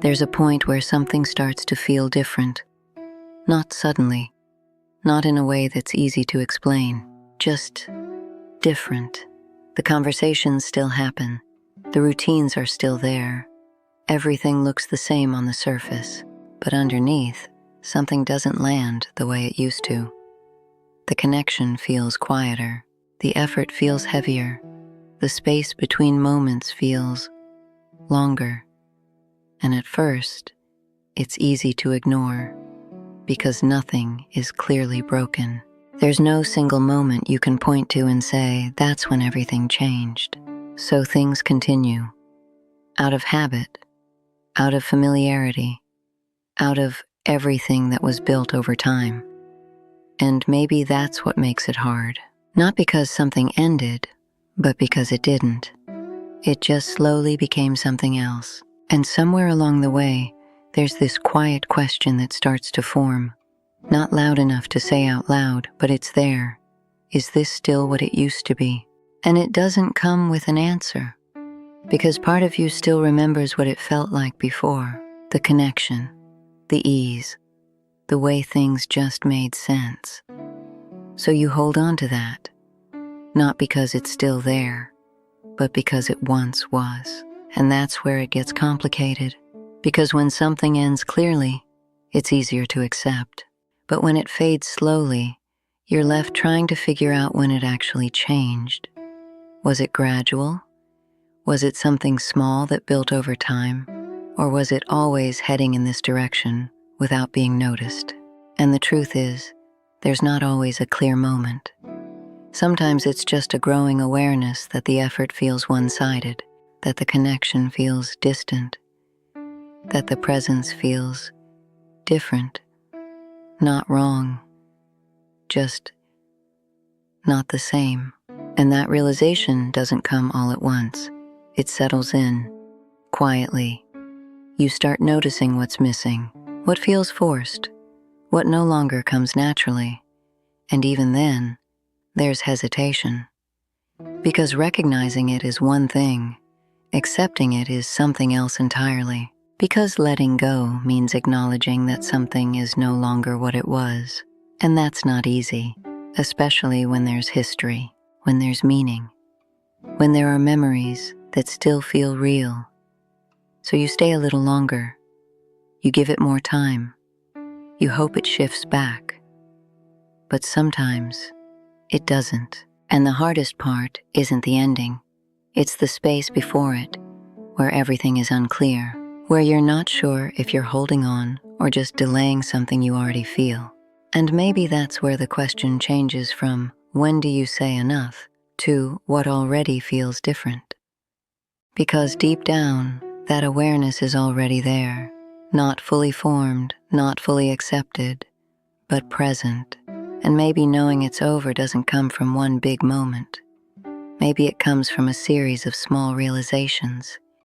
There's a point where something starts to feel different. Not suddenly, not in a way that's easy to explain, just different. The conversations still happen. The routines are still there. Everything looks the same on the surface, but underneath, something doesn't land the way it used to. The connection feels quieter. The effort feels heavier. The space between moments feels longer. And at first, it's easy to ignore because nothing is clearly broken. There's no single moment you can point to and say, that's when everything changed. So things continue. Out of habit, out of familiarity, out of everything that was built over time. And maybe that's what makes it hard. Not because something ended, but because it didn't. It just slowly became something else. And somewhere along the way, there's this quiet question that starts to form. Not loud enough to say out loud, but it's there. Is this still what it used to be? And it doesn't come with an answer. Because part of you still remembers what it felt like before. The connection, the ease, the way things just made sense. So you hold on to that. Not because it's still there, but because it once was. And that's where it gets complicated. Because when something ends clearly, it's easier to accept. But when it fades slowly, you're left trying to figure out when it actually changed. Was it gradual? Was it something small that built over time? Or was it always heading in this direction without being noticed? And the truth is, there's not always a clear moment. Sometimes it's just a growing awareness that the effort feels one-sided, that the connection feels distant, that the presence feels different. Not wrong, just not the same. And that realization doesn't come all at once. It settles in, quietly. You start noticing what's missing, what feels forced, what no longer comes naturally. And even then, there's hesitation. Because recognizing it is one thing, accepting it is something else entirely. Because letting go means acknowledging that something is no longer what it was. And that's not easy, especially when there's history, when there's meaning, when there are memories that still feel real. So you stay a little longer. You give it more time. You hope it shifts back. But sometimes it doesn't. And the hardest part isn't the ending. It's the space before it, where everything is unclear. Where you're not sure if you're holding on or just delaying something you already feel. And maybe that's where the question changes from when do you say enough to what already feels different. Because deep down, that awareness is already there, not fully formed, not fully accepted, but present. And maybe knowing it's over doesn't come from one big moment. Maybe it comes from a series of small realizations.